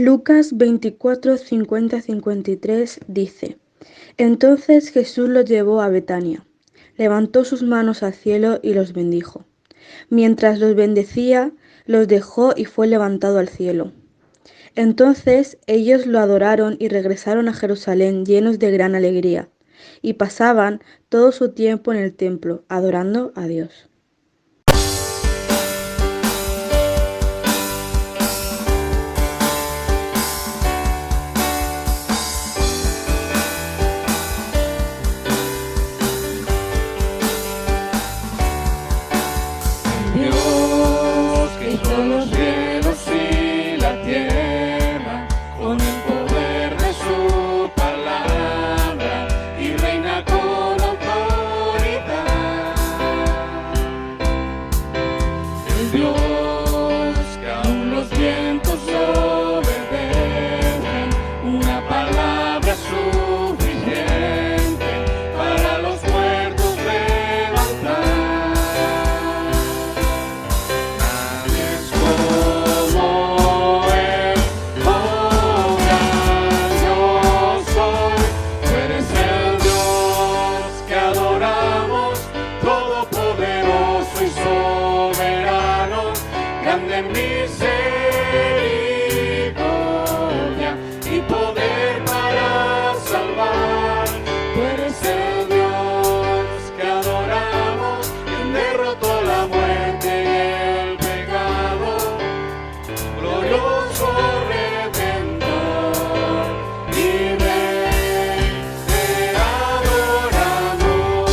Lucas 24, 50-53 dice: Entonces Jesús los llevó a Betania, levantó sus manos al cielo y los bendijo. Mientras los bendecía, los dejó y fue levantado al cielo. Entonces ellos lo adoraron y regresaron a Jerusalén llenos de gran alegría, y pasaban todo su tiempo en el templo, adorando a Dios. Dios que hizo los cielos y la tierra con el poder de su palabra y reina con autoridad. El Dios que aún los vientos obedecen, una palabra suficiente para los muertos levantar. Misericordia y poder para salvar. Tú eres el Dios que adoramos, quien derrotó la muerte y el pecado, glorioso Redentor y Rey, te adoramos.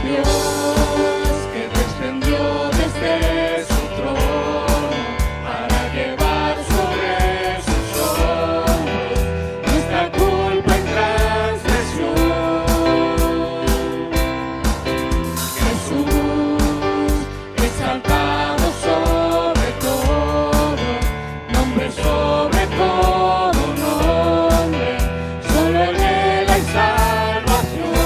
Dios que descendió desde su trono para llevar sobre sus hombros nuestra culpa y transgresión. Jesús, exaltado sobre todo, nombre sobre todo nombre, solo en Él hay salvación.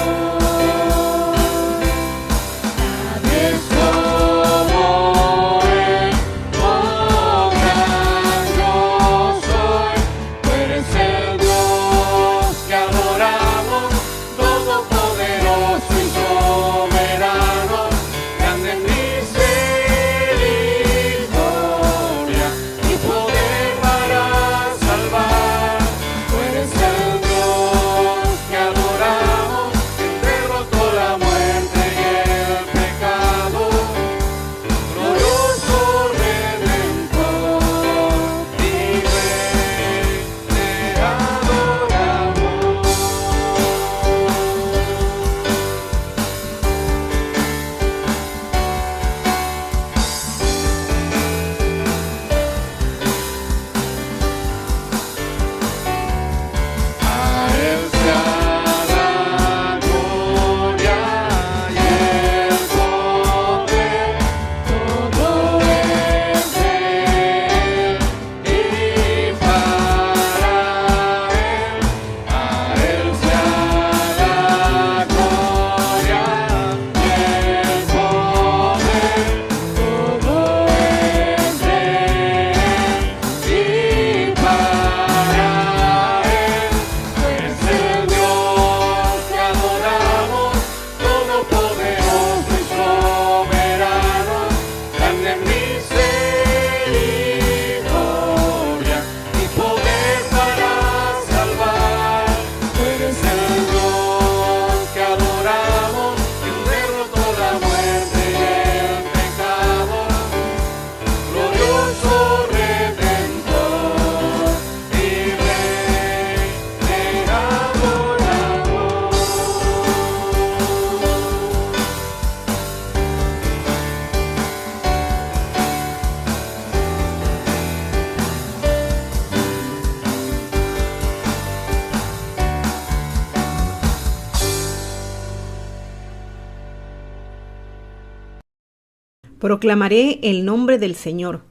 Proclamaré el nombre del Señor,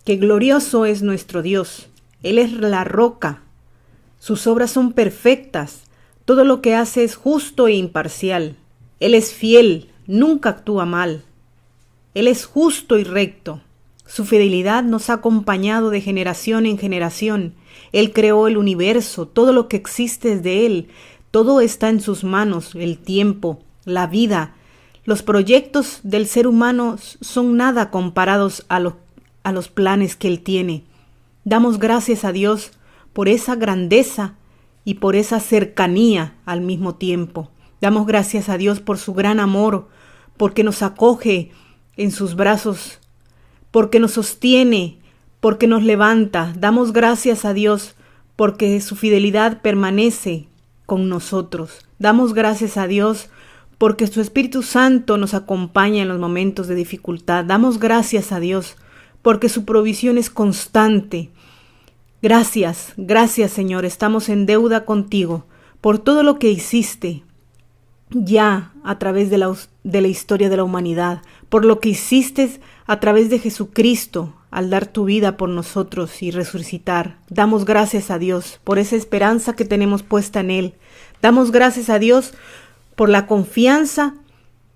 que glorioso es nuestro Dios. Él es la roca, Sus obras son perfectas. Todo lo que hace es justo e imparcial. Él es fiel, nunca actúa mal. Él es justo y recto. Su fidelidad nos ha acompañado de generación en generación. Él creó el universo, todo lo que existe es de Él. Todo está en sus manos, el tiempo, la vida. Los proyectos del ser humano son nada comparados a los planes que Él tiene. Damos gracias a Dios por esa grandeza y por esa cercanía al mismo tiempo. Damos gracias a Dios por su gran amor, porque nos acoge en sus brazos, porque nos sostiene, porque nos levanta. Damos gracias a Dios porque su fidelidad permanece con nosotros. Damos gracias a Dios porque su Espíritu Santo nos acompaña en los momentos de dificultad. Damos gracias a Dios porque su provisión es constante. Gracias, gracias Señor, estamos en deuda contigo por todo lo que hiciste ya a través de la historia de la humanidad, por lo que hiciste a través de Jesucristo al dar tu vida por nosotros y resucitar. Damos gracias a Dios por esa esperanza que tenemos puesta en Él. Damos gracias a Dios por la confianza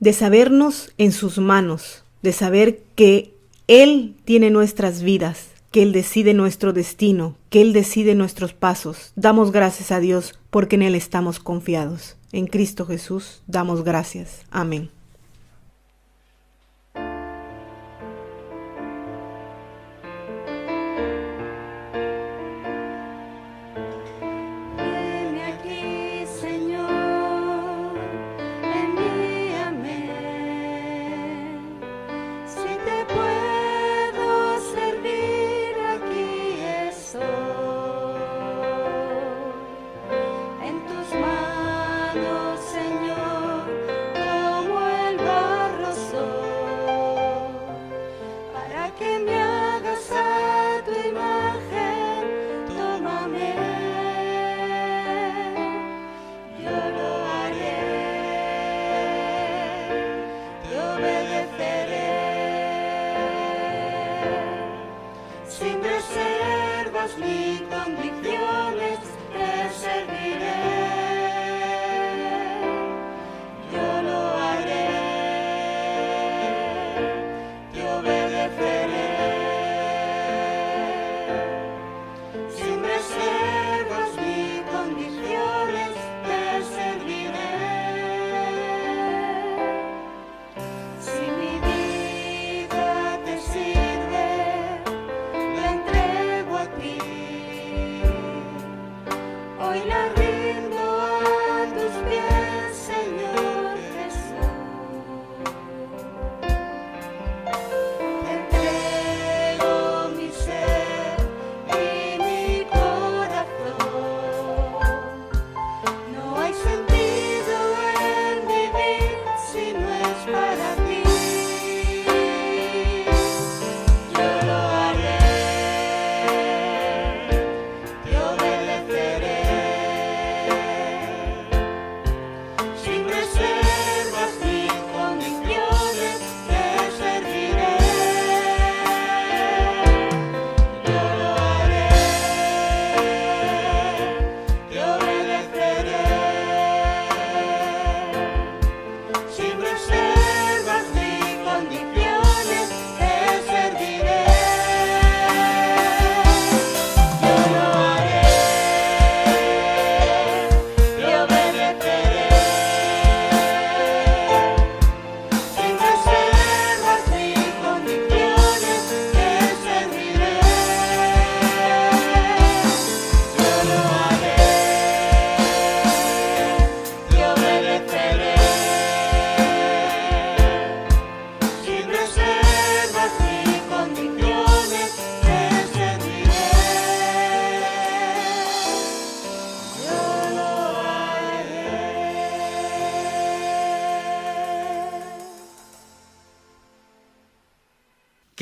de sabernos en sus manos, de saber que Él tiene nuestras vidas, que Él decide nuestro destino, que Él decide nuestros pasos. Damos gracias a Dios porque en Él estamos confiados. En Cristo Jesús damos gracias. Amén.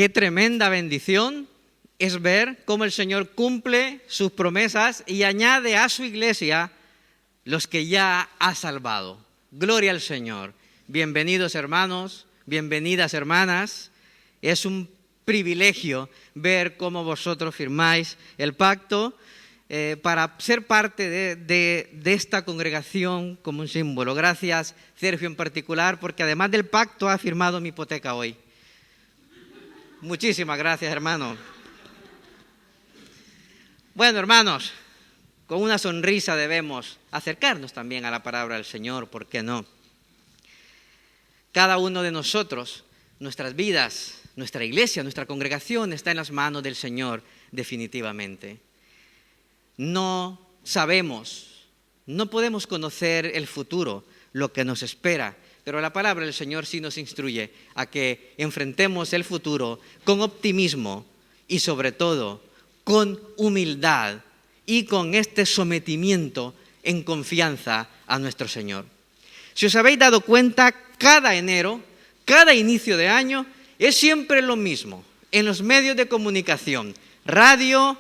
Qué tremenda bendición es ver cómo el Señor cumple sus promesas y añade a su iglesia los que ya ha salvado. Gloria al Señor. Bienvenidos hermanos, bienvenidas hermanas. Es un privilegio ver cómo vosotros firmáis el pacto. para ser parte de esta congregación como un símbolo. Gracias, Sergio, en particular, porque además del pacto ha firmado mi hipoteca hoy. Muchísimas gracias, hermano. Bueno, hermanos, con una sonrisa debemos acercarnos también a la palabra del Señor, ¿por qué no? Cada uno de nosotros, nuestras vidas, nuestra iglesia, nuestra congregación está en las manos del Señor definitivamente. No sabemos, no podemos conocer el futuro, lo que nos espera, pero la palabra del Señor sí nos instruye a que enfrentemos el futuro con optimismo y sobre todo con humildad y con este sometimiento en confianza a nuestro Señor. Si os habéis dado cuenta, cada enero, cada inicio de año, es siempre lo mismo en los medios de comunicación, radio,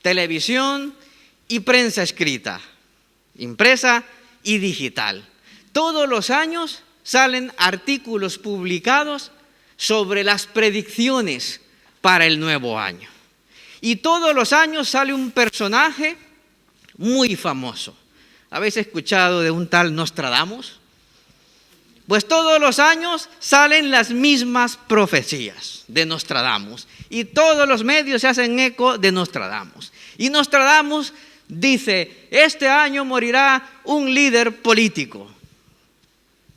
televisión y prensa escrita, impresa y digital. Todos los años salen artículos publicados sobre las predicciones para el nuevo año. Y todos los años sale un personaje muy famoso. ¿Habéis escuchado de un tal Nostradamus? Pues todos los años salen las mismas profecías de Nostradamus y todos los medios se hacen eco de Nostradamus. Y Nostradamus dice, este año morirá un líder político.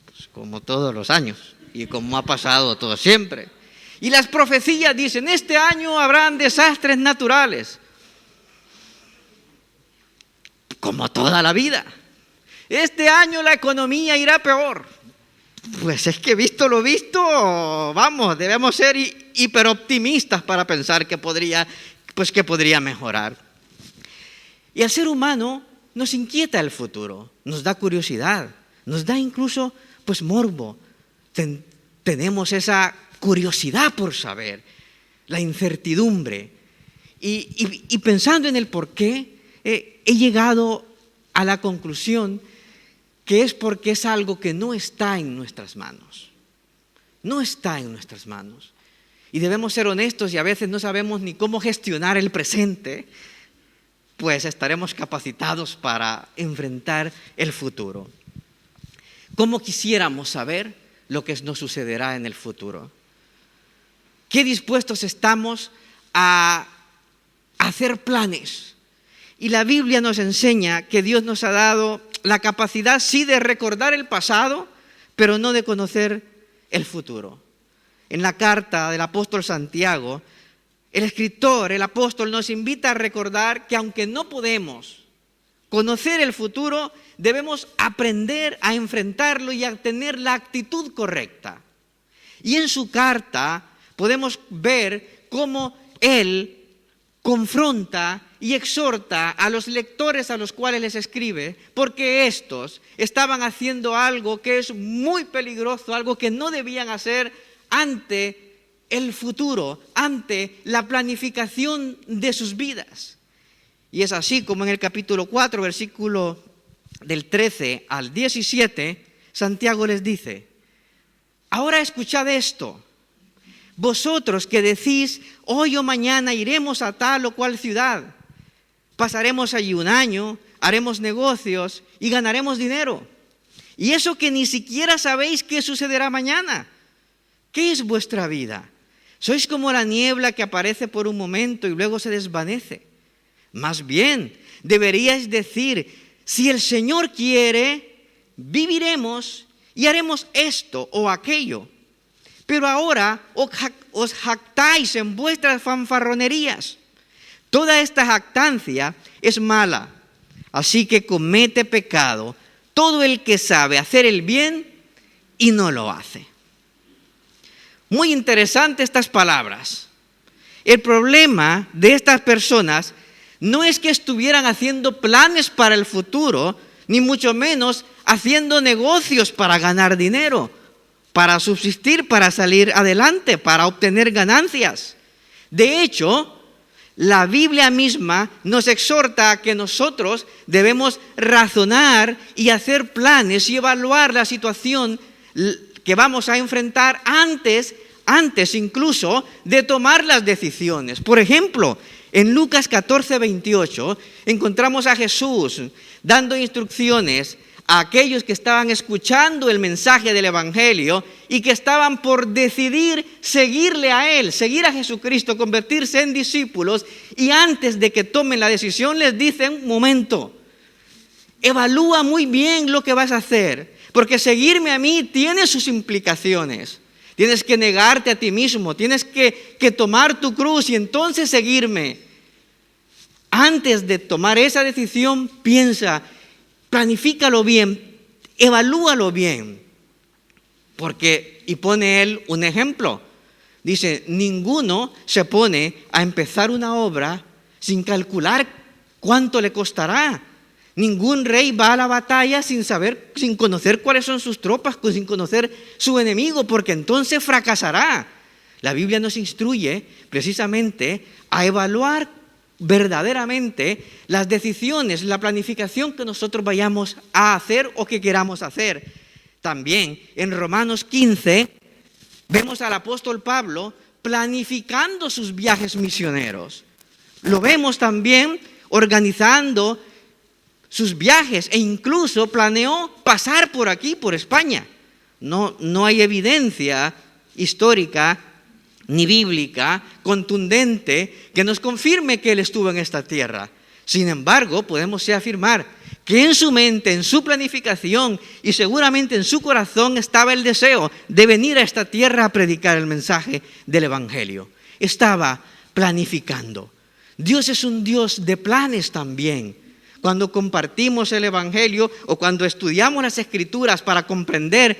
Pues como todos los años y como ha pasado todo siempre. Y las profecías dicen, este año habrán desastres naturales. Como toda la vida. Este año la economía irá peor. Pues es que visto lo visto, vamos, debemos ser hiperoptimistas para pensar que podría mejorar. Y al ser humano nos inquieta el futuro, nos da curiosidad, nos da incluso morbo. Tenemos esa curiosidad por saber, la incertidumbre. Y pensando en el por qué, he llegado a la conclusión que es porque es algo que no está en nuestras manos. No está en nuestras manos. Y debemos ser honestos y a veces no sabemos ni cómo gestionar el presente, pues estaremos capacitados para enfrentar el futuro. ¿Cómo quisiéramos saber lo que nos sucederá en el futuro? ¿Qué dispuestos estamos a hacer planes? Y la Biblia nos enseña que Dios nos ha dado la capacidad sí de recordar el pasado, pero no de conocer el futuro. En la carta del apóstol Santiago, el escritor, el apóstol, nos invita a recordar que aunque no podemos conocer el futuro, debemos aprender a enfrentarlo y a tener la actitud correcta. Y en su carta podemos ver cómo él confronta y exhorta a los lectores a los cuales les escribe, porque estos estaban haciendo algo que es muy peligroso, algo que no debían hacer ante el futuro, ante la planificación de sus vidas. Y es así como en el capítulo 4, versículo del 13 al 17, Santiago les dice, ahora escuchad esto. Vosotros que decís, hoy o mañana iremos a tal o cual ciudad, pasaremos allí un año, haremos negocios y ganaremos dinero. Y eso que ni siquiera sabéis qué sucederá mañana. ¿Qué es vuestra vida? Sois como la niebla que aparece por un momento y luego se desvanece. Más bien, deberíais decir, si el Señor quiere, viviremos y haremos esto o aquello. Pero ahora os jactáis en vuestras fanfarronerías. Toda esta jactancia es mala, así que comete pecado todo el que sabe hacer el bien y no lo hace. Muy interesantes estas palabras. El problema de estas personas no es que estuvieran haciendo planes para el futuro, ni mucho menos haciendo negocios para ganar dinero, para subsistir, para salir adelante, para obtener ganancias. De hecho, la Biblia misma nos exhorta a que nosotros debemos razonar y hacer planes y evaluar la situación que vamos a enfrentar antes incluso de tomar las decisiones. Por ejemplo, En Lucas 14:28 encontramos a Jesús dando instrucciones a aquellos que estaban escuchando el mensaje del Evangelio y que estaban por decidir seguirle a Él, seguir a Jesucristo, convertirse en discípulos, y antes de que tomen la decisión les dicen: un momento, evalúa muy bien lo que vas a hacer, porque seguirme a mí tiene sus implicaciones. Tienes que negarte a ti mismo, tienes que tomar tu cruz y entonces seguirme. Antes de tomar esa decisión, piensa, planifícalo bien, evalúalo bien. Y pone él un ejemplo. Dice: ninguno se pone a empezar una obra sin calcular cuánto le costará. Ningún rey va a la batalla sin conocer cuáles son sus tropas, sin conocer su enemigo, porque entonces fracasará. La Biblia nos instruye precisamente a evaluar verdaderamente las decisiones, la planificación que nosotros vayamos a hacer o que queramos hacer. También en Romanos 15 vemos al apóstol Pablo planificando sus viajes misioneros. Lo vemos también organizando sus viajes, e incluso planeó pasar por aquí, por España. No hay evidencia histórica ni bíblica contundente que nos confirme que él estuvo en esta tierra. Sin embargo, podemos afirmar que en su mente, en su planificación y seguramente en su corazón estaba el deseo de venir a esta tierra a predicar el mensaje del Evangelio. Estaba planificando. Dios es un Dios de planes también. Cuando compartimos el Evangelio o cuando estudiamos las Escrituras para comprender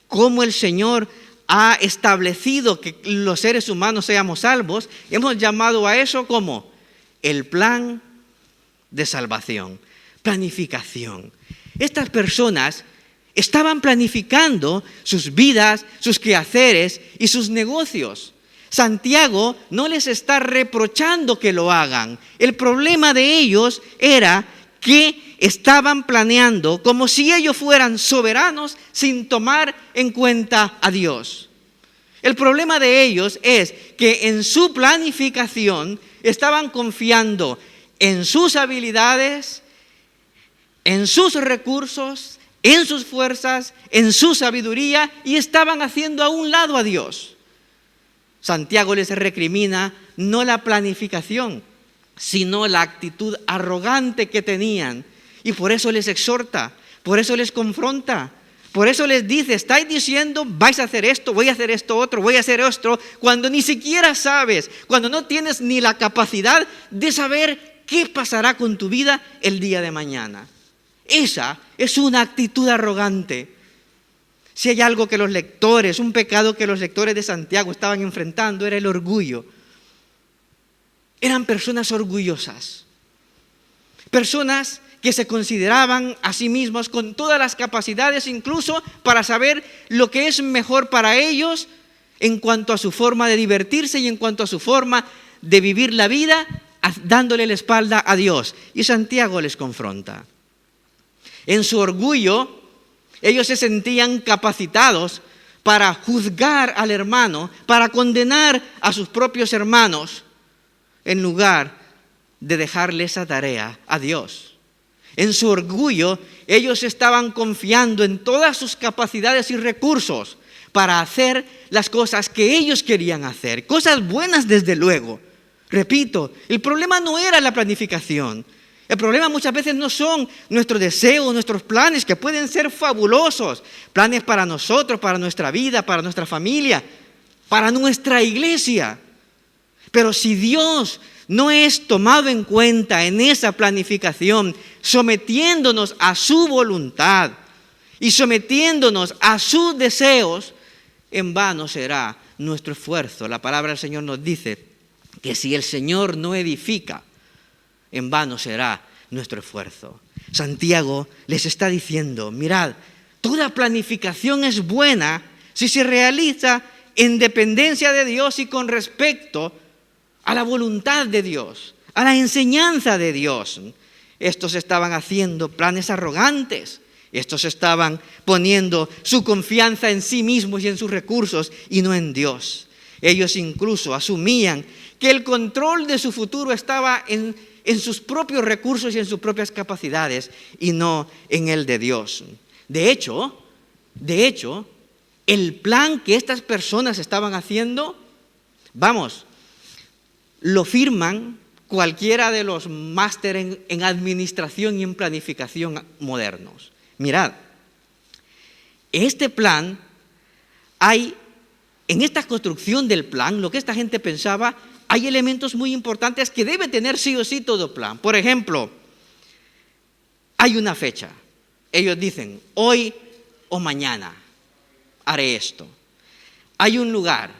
cómo el Señor ha establecido que los seres humanos seamos salvos, hemos llamado a eso como el plan de salvación, planificación. Estas personas estaban planificando sus vidas, sus quehaceres y sus negocios. Santiago no les está reprochando que lo hagan. El problema de ellos era que estaban planeando como si ellos fueran soberanos sin tomar en cuenta a Dios. El problema de ellos es que en su planificación estaban confiando en sus habilidades, en sus recursos, en sus fuerzas, en su sabiduría, y estaban haciendo a un lado a Dios. Santiago les recrimina no la planificación, sino la actitud arrogante que tenían. Y por eso les exhorta, por eso les confronta, por eso les dice: estáis diciendo, vais a hacer esto, voy a hacer esto otro, voy a hacer esto, cuando ni siquiera sabes, cuando no tienes ni la capacidad de saber qué pasará con tu vida el día de mañana. Esa es una actitud arrogante. Si hay algo que un pecado que los lectores de Santiago estaban enfrentando, era el orgullo. Eran personas orgullosas, personas que se consideraban a sí mismos con todas las capacidades, incluso para saber lo que es mejor para ellos en cuanto a su forma de divertirse y en cuanto a su forma de vivir la vida, dándole la espalda a Dios. Y Santiago les confronta. En su orgullo, ellos se sentían capacitados para juzgar al hermano, para condenar a sus propios hermanos, en lugar de dejarle esa tarea a Dios. En su orgullo, ellos estaban confiando en todas sus capacidades y recursos para hacer las cosas que ellos querían hacer, cosas buenas desde luego. Repito, el problema no era la planificación. El problema muchas veces no son nuestros deseos, nuestros planes, que pueden ser fabulosos, planes para nosotros, para nuestra vida, para nuestra familia, para nuestra iglesia. Pero si Dios no es tomado en cuenta en esa planificación, sometiéndonos a su voluntad y sometiéndonos a sus deseos, en vano será nuestro esfuerzo. La palabra del Señor nos dice que si el Señor no edifica, en vano será nuestro esfuerzo. Santiago les está diciendo: mirad, toda planificación es buena si se realiza en dependencia de Dios y con respecto a la voluntad de Dios, a la enseñanza de Dios. Estos estaban haciendo planes arrogantes. Estos estaban poniendo su confianza en sí mismos y en sus recursos y no en Dios. Ellos incluso asumían que el control de su futuro estaba en sus propios recursos y en sus propias capacidades y no en el de Dios. De hecho, el plan que estas personas estaban haciendo, lo firman cualquiera de los másteres en administración y en planificación modernos. Mirad, este plan, en esta construcción del plan, lo que esta gente pensaba, hay elementos muy importantes que debe tener sí o sí todo plan. Por ejemplo, hay una fecha. Ellos dicen, hoy o mañana haré esto. Hay un lugar.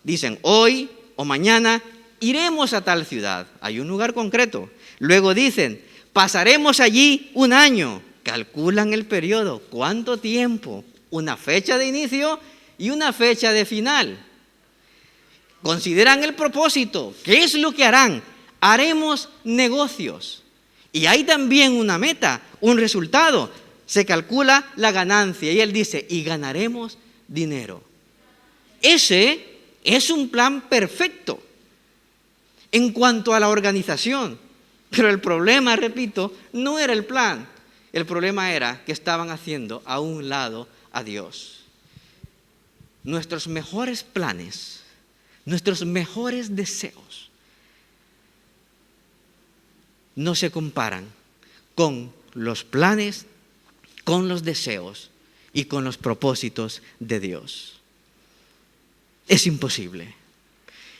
Dicen, hoy o mañana iremos a tal ciudad. Hay un lugar concreto. Luego dicen, pasaremos allí un año. Calculan el periodo. ¿Cuánto tiempo? Una fecha de inicio y una fecha de final. Consideran el propósito. ¿Qué es lo que harán? Haremos negocios. Y hay también una meta, un resultado. Se calcula la ganancia. Y él dice, y ganaremos dinero. Ese es un plan perfecto en cuanto a la organización. Pero el problema, repito, no era el plan. El problema era que estaban haciendo a un lado a Dios. Nuestros mejores planes, nuestros mejores deseos no se comparan con los planes, con los deseos y con los propósitos de Dios. Es imposible.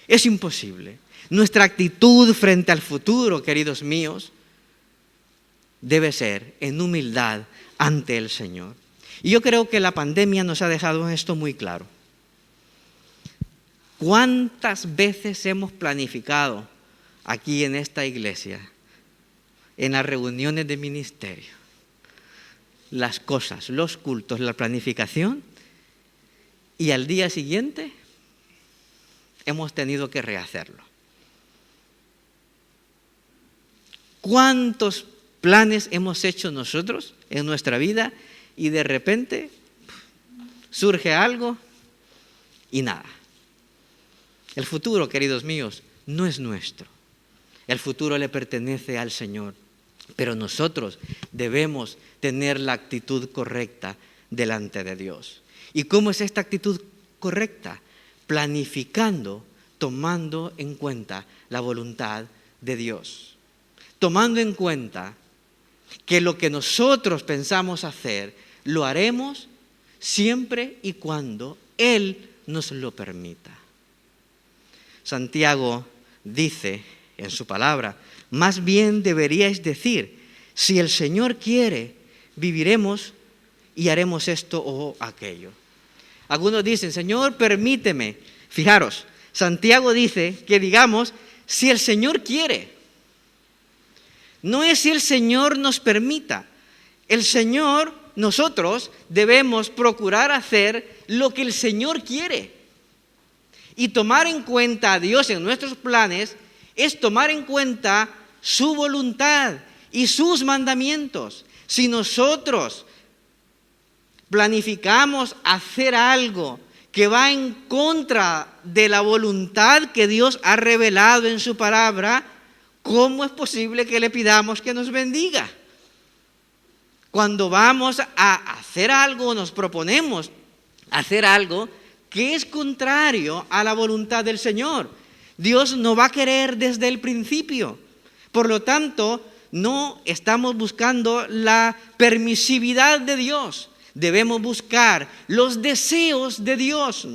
Es imposible. Nuestra actitud frente al futuro, queridos míos, debe ser en humildad ante el Señor. Y yo creo que la pandemia nos ha dejado esto muy claro. ¿Cuántas veces hemos planificado aquí en esta iglesia, en las reuniones de ministerio, las cosas, los cultos, la planificación, y al día siguiente hemos tenido que rehacerlo? ¿Cuántos planes hemos hecho nosotros en nuestra vida y de repente surge algo y nada? El futuro, queridos míos, no es nuestro. El futuro le pertenece al Señor, pero nosotros debemos tener la actitud correcta delante de Dios. ¿Y cómo es esta actitud correcta? Planificando, tomando en cuenta la voluntad de Dios. Tomando en cuenta que lo que nosotros pensamos hacer, lo haremos siempre y cuando Él nos lo permita. Santiago dice en su palabra, más bien deberíais decir, si el Señor quiere, viviremos y haremos esto o aquello. Algunos dicen, Señor, permíteme. Fijaros, Santiago dice que digamos, si el Señor quiere. No es si el Señor nos permita. El Señor, nosotros debemos procurar hacer lo que el Señor quiere. Y tomar en cuenta a Dios en nuestros planes es tomar en cuenta su voluntad y sus mandamientos. Si nosotros planificamos hacer algo que va en contra de la voluntad que Dios ha revelado en su palabra, ¿cómo es posible que le pidamos que nos bendiga? Cuando vamos a hacer algo, nos proponemos hacer algo que es contrario a la voluntad del Señor, Dios no va a querer desde el principio. Por lo tanto, no estamos buscando la permisividad de Dios. Debemos buscar los deseos de Dios.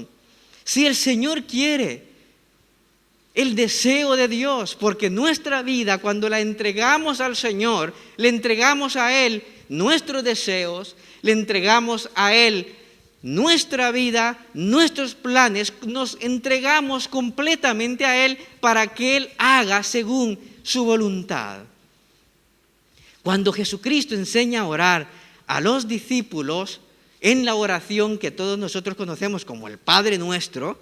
Si el Señor quiere, el deseo de Dios, porque nuestra vida, cuando la entregamos al Señor, le entregamos a Él nuestros deseos, le entregamos a Él nuestra vida, nuestros planes, nos entregamos completamente a Él para que Él haga según su voluntad. Cuando Jesucristo enseña a orar a los discípulos en la oración que todos nosotros conocemos como el Padre Nuestro,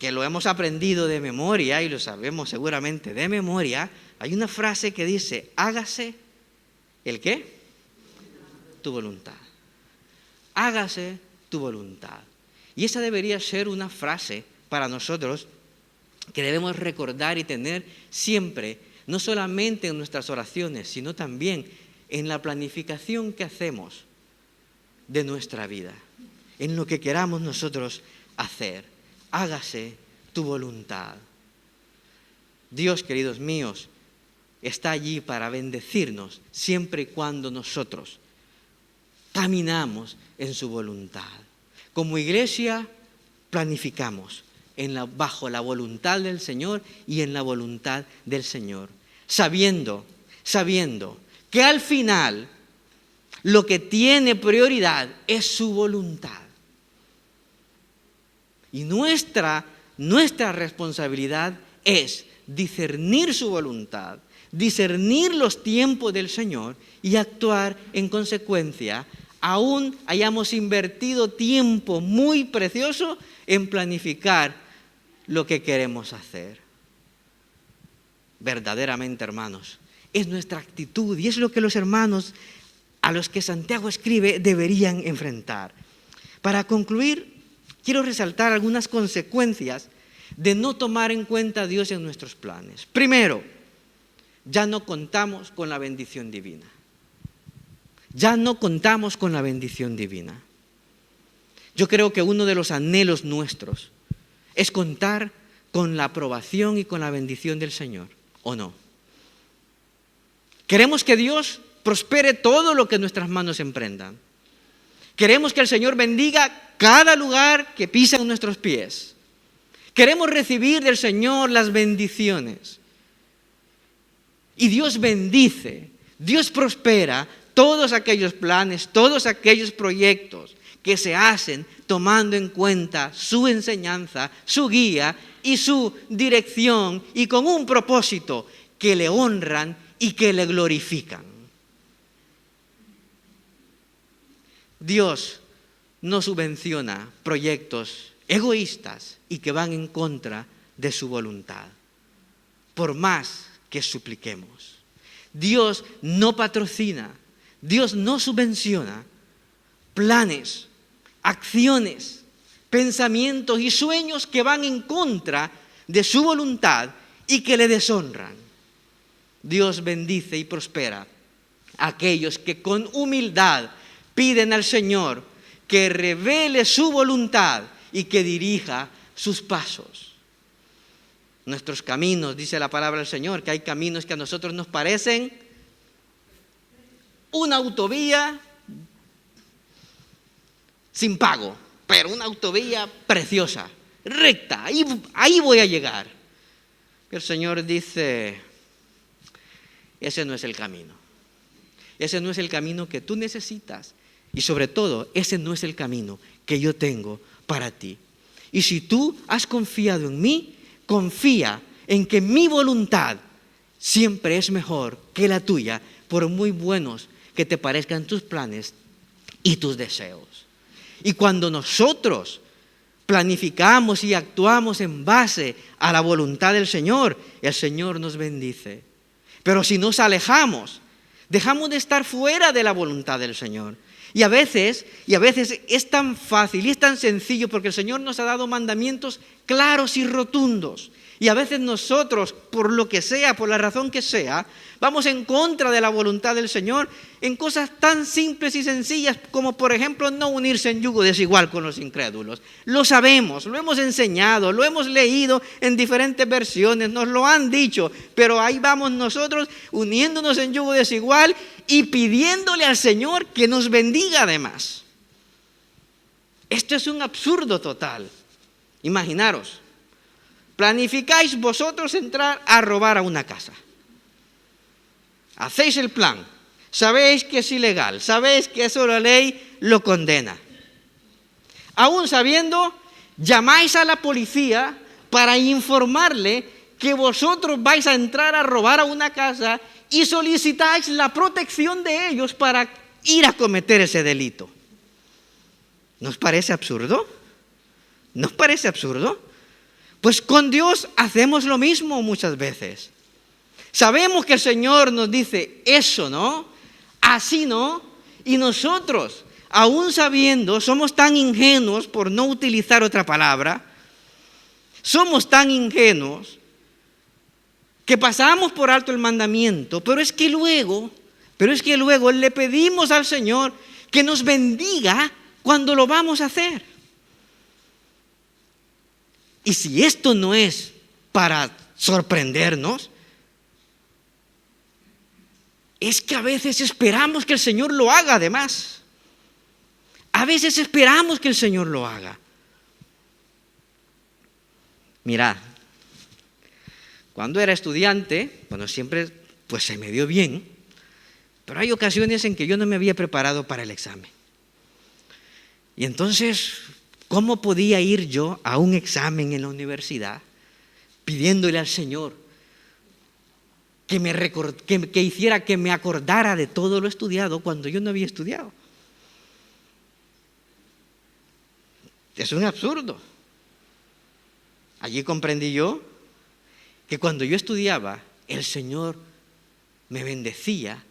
que lo hemos aprendido de memoria y lo sabemos seguramente de memoria, hay una frase que dice, hágase, ¿el qué? Tu voluntad. Hágase tu voluntad. Y esa debería ser una frase para nosotros que debemos recordar y tener siempre, no solamente en nuestras oraciones, sino también en la planificación que hacemos de nuestra vida, en lo que queramos nosotros hacer. Hágase tu voluntad. Dios, queridos míos, está allí para bendecirnos siempre y cuando nosotros caminamos en su voluntad. Como iglesia planificamos bajo la voluntad del Señor y en la voluntad del Señor, sabiendo que al final lo que tiene prioridad es su voluntad. Y nuestra responsabilidad es discernir su voluntad, discernir los tiempos del Señor y actuar en consecuencia, aún hayamos invertido tiempo muy precioso en planificar lo que queremos hacer. Verdaderamente, hermanos, es nuestra actitud y es lo que los hermanos a los que Santiago escribe deberían enfrentar. Para concluir, quiero resaltar algunas consecuencias de no tomar en cuenta a Dios en nuestros planes. Primero, ya no contamos con la bendición divina. Ya no contamos con la bendición divina. Yo creo que uno de los anhelos nuestros es contar con la aprobación y con la bendición del Señor, ¿o no? Queremos que Dios prospere todo lo que nuestras manos emprendan. Queremos que el Señor bendiga cada lugar que pisan nuestros pies. Queremos recibir del Señor las bendiciones. Y Dios bendice, Dios prospera todos aquellos planes, todos aquellos proyectos que se hacen tomando en cuenta su enseñanza, su guía y su dirección y con un propósito que le honran y que le glorifican. Dios no subvenciona proyectos egoístas y que van en contra de su voluntad, por más que supliquemos. Dios no patrocina, Dios no subvenciona planes, acciones, pensamientos y sueños que van en contra de su voluntad y que le deshonran. Dios bendice y prospera a aquellos que con humildad piden al Señor que revele su voluntad y que dirija sus pasos. Nuestros caminos, dice la palabra del Señor, que hay caminos que a nosotros nos parecen una autovía sin pago, pero una autovía preciosa, recta, ahí voy a llegar. El Señor dice, ese no es el camino. Ese no es el camino que tú necesitas. Y sobre todo, ese no es el camino que yo tengo para ti. Y si tú has confiado en mí, confía en que mi voluntad siempre es mejor que la tuya, por muy buenos que te parezcan tus planes y tus deseos. Y cuando nosotros planificamos y actuamos en base a la voluntad del Señor, el Señor nos bendice. Pero si nos alejamos, dejamos de estar fuera de la voluntad del Señor. Y a veces es tan fácil y es tan sencillo porque el Señor nos ha dado mandamientos claros y rotundos. Y a veces nosotros, por lo que sea, por la razón que sea, vamos en contra de la voluntad del Señor en cosas tan simples y sencillas como, por ejemplo, no unirse en yugo desigual con los incrédulos. Lo sabemos, lo hemos enseñado, lo hemos leído en diferentes versiones, nos lo han dicho, pero ahí vamos nosotros uniéndonos en yugo desigual y pidiéndole al Señor que nos bendiga además. Esto es un absurdo total. Imaginaros. Planificáis vosotros entrar a robar a una casa. Hacéis el plan. Sabéis que es ilegal. Sabéis que eso la ley lo condena. Aún sabiendo, llamáis a la policía para informarle que vosotros vais a entrar a robar a una casa y solicitáis la protección de ellos para ir a cometer ese delito. ¿Nos parece absurdo? ¿Nos parece absurdo? Pues con Dios hacemos lo mismo muchas veces. Sabemos que el Señor nos dice eso, ¿no? Así no. Y nosotros, aún sabiendo, somos tan ingenuos, por no utilizar otra palabra, Somos tan ingenuos que pasamos por alto el mandamiento, pero es que luego le pedimos al Señor que nos bendiga cuando lo vamos a hacer. Y si esto no es para sorprendernos, es que a veces esperamos que el Señor lo haga además. A veces esperamos que el Señor lo haga. Mirad, cuando era estudiante, bueno, siempre pues se me dio bien, pero hay ocasiones en que yo no me había preparado para el examen. Y entonces, ¿cómo podía ir yo a un examen en la universidad pidiéndole al Señor que hiciera que me acordara de todo lo estudiado cuando yo no había estudiado? Es un absurdo. Allí comprendí yo que cuando yo estudiaba, el Señor me bendecía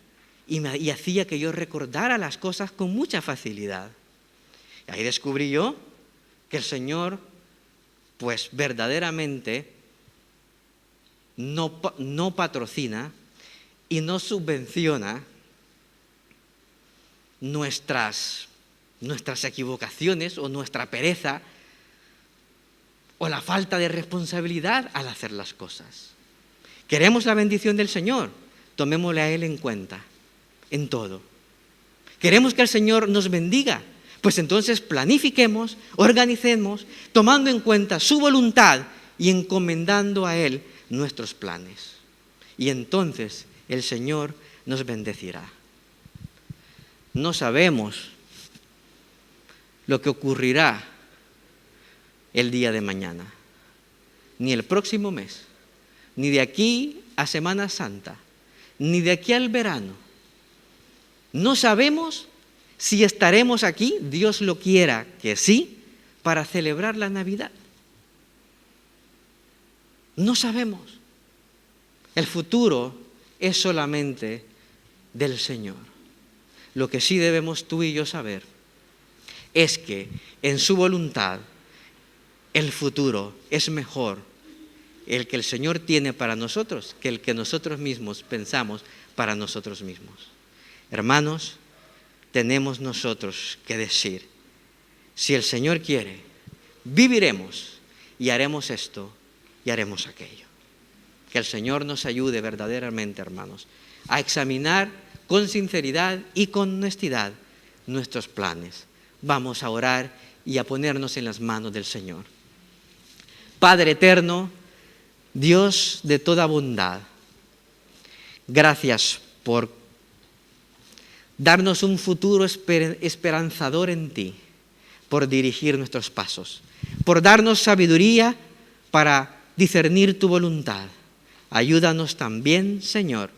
y hacía que yo recordara las cosas con mucha facilidad. Y ahí descubrí yo que el Señor, pues verdaderamente, no patrocina y no subvenciona nuestras equivocaciones o nuestra pereza o la falta de responsabilidad al hacer las cosas. ¿Queremos la bendición del Señor? Tomémosle a Él en cuenta, en todo. ¿Queremos que el Señor nos bendiga? Pues entonces planifiquemos, organicemos, tomando en cuenta su voluntad y encomendando a Él nuestros planes. Y entonces el Señor nos bendecirá. No sabemos lo que ocurrirá el día de mañana, ni el próximo mes, ni de aquí a Semana Santa, ni de aquí al verano. No sabemos si estaremos aquí, Dios lo quiera que sí, para celebrar la Navidad. No sabemos. El futuro es solamente del Señor. Lo que sí debemos tú y yo saber es que en su voluntad el futuro es mejor, el que el Señor tiene para nosotros, que el que nosotros mismos pensamos para nosotros mismos. Hermanos, tenemos nosotros que decir, si el Señor quiere, viviremos y haremos esto y haremos aquello. Que el Señor nos ayude verdaderamente, hermanos, a examinar con sinceridad y con honestidad nuestros planes. Vamos a orar y a ponernos en las manos del Señor. Padre eterno, Dios de toda bondad, gracias por darnos un futuro esperanzador en ti, por dirigir nuestros pasos, por darnos sabiduría para discernir tu voluntad. Ayúdanos también, Señor,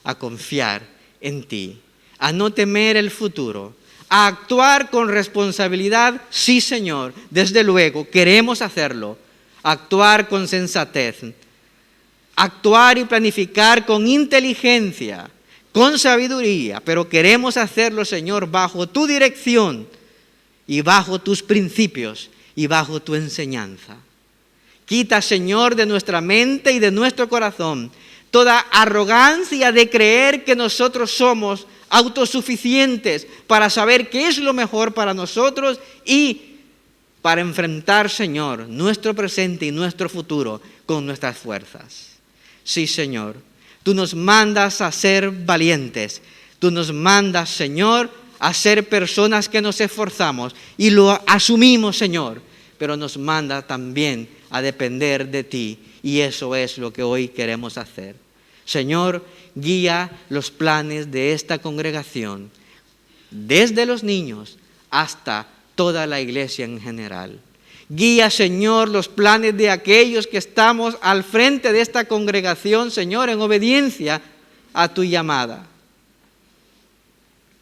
a confiar en ti, a no temer el futuro, a actuar con responsabilidad. Sí, Señor, desde luego, queremos hacerlo. Actuar con sensatez, actuar y planificar con inteligencia, con sabiduría, pero queremos hacerlo, Señor, bajo tu dirección y bajo tus principios y bajo tu enseñanza. Quita, Señor, de nuestra mente y de nuestro corazón toda arrogancia de creer que nosotros somos autosuficientes para saber qué es lo mejor para nosotros y para enfrentar, Señor, nuestro presente y nuestro futuro con nuestras fuerzas. Sí, Señor, tú nos mandas a ser valientes. Tú nos mandas, Señor, a ser personas que nos esforzamos y lo asumimos, Señor, pero nos manda también a depender de ti y eso es lo que hoy queremos hacer. Señor, guía los planes de esta congregación, desde los niños hasta toda la iglesia en general. Guía, Señor, los planes de aquellos que estamos al frente de esta congregación, Señor, en obediencia a tu llamada.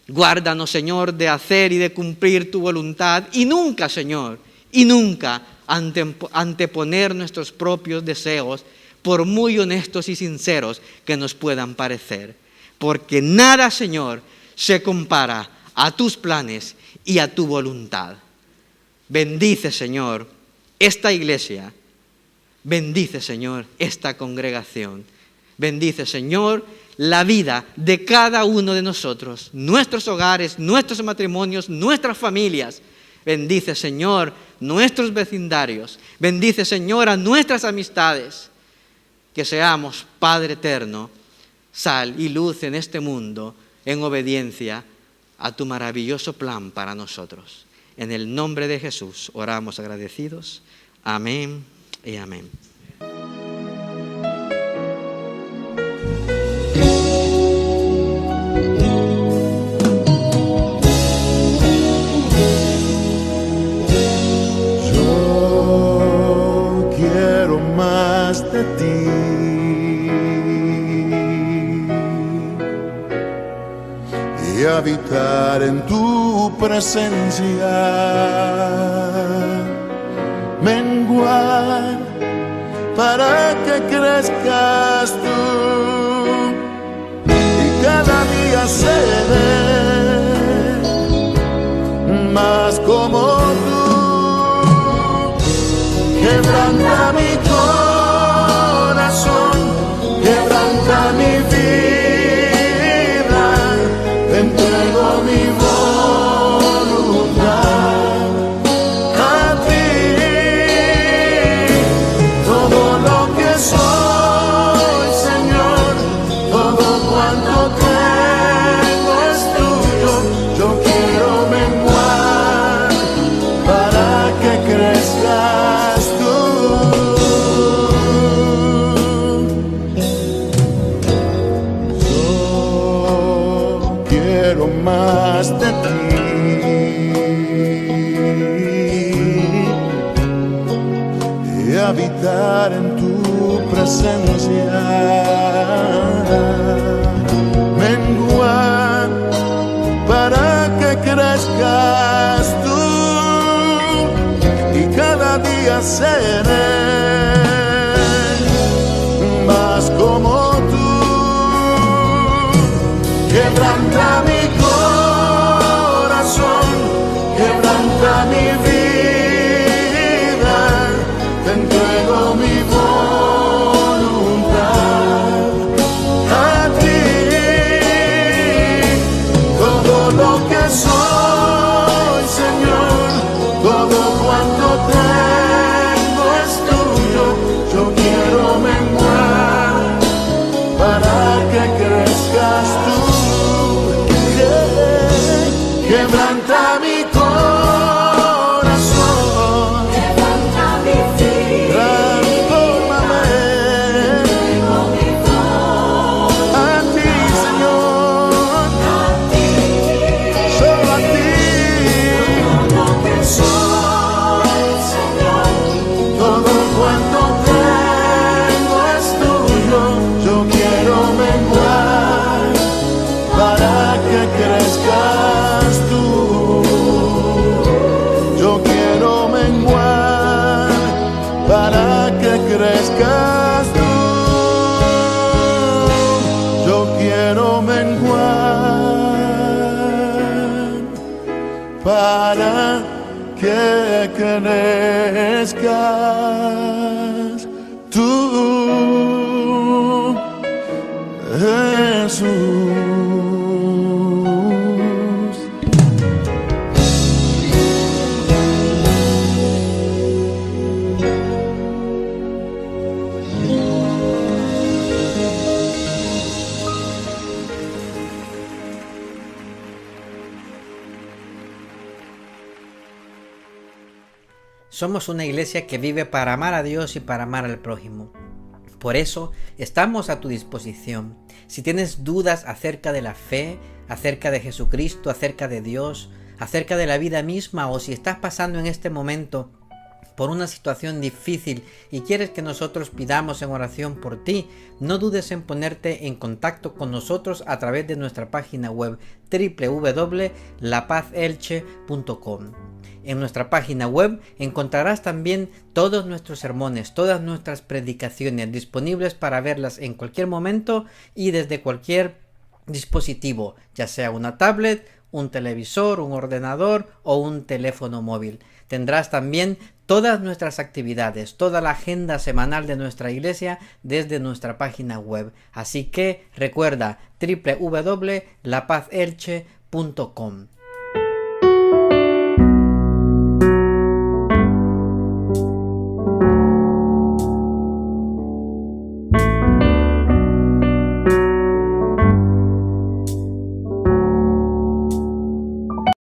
Guárdanos, Señor, de hacer y de cumplir tu voluntad y nunca, Señor, y nunca anteponer nuestros propios deseos, por muy honestos y sinceros que nos puedan parecer. Porque nada, Señor, se compara a tus planes y a tu voluntad. Bendice, Señor, esta iglesia Bendice, Señor, esta congregación. Bendice, Señor, la vida de cada uno de nosotros, nuestros hogares, nuestros matrimonios, nuestras familias. Bendice, Señor, nuestros vecindarios. Bendice, Señor, a nuestras amistades. Que seamos, Padre eterno, sal y luz en este mundo en obediencia a tu maravilloso plan para nosotros. En el nombre de Jesús oramos agradecidos. Amén y amén. Yo quiero más de ti. Y habitar en tu presencia, menguar para que crezcas tú y cada día seré más como tú. Quebranta mi corazón, quebranta mi vida. Te entrego mi voluntad a ti. Todo lo que soy, Señor, todo cuanto tengo es tuyo. Yo quiero menguar para que crezcas tú. Yo quiero más de ti. Y habitar en tu presencia, menguar para que crezcas tú y cada día seré más como tú. Quebranta mi corazón, quebranta mi vida, te entrego mi voluntad a ti. Todo lo que soy, Señor, todo cuanto tengo es tuyo. Yo quiero menguar para que crezcas tú. Quebranta mi corazón, quebranta mi vida, transfórmame a ti, Señor, a ti, solo a ti. Todo lo que soy, Señor, todo cuanto tengo es tuyo. Yo quiero menguar para que crezcas tú. Yo quiero menguar para que crezcas tú. Yo quiero menguar para que crezcas tú, Jesús. Somos una iglesia que vive para amar a Dios y para amar al prójimo. Por eso estamos a tu disposición. Si tienes dudas acerca de la fe, acerca de Jesucristo, acerca de Dios, acerca de la vida misma, o si estás pasando en este momento por una situación difícil y quieres que nosotros pidamos en oración por ti, no dudes en ponerte en contacto con nosotros a través de nuestra página web www.lapazelche.com. En nuestra página web encontrarás también todos nuestros sermones, todas nuestras predicaciones disponibles para verlas en cualquier momento y desde cualquier dispositivo, ya sea una tablet, un televisor, un ordenador o un teléfono móvil. Tendrás también todas nuestras actividades, toda la agenda semanal de nuestra iglesia desde nuestra página web. Así que recuerda www.lapazelche.com.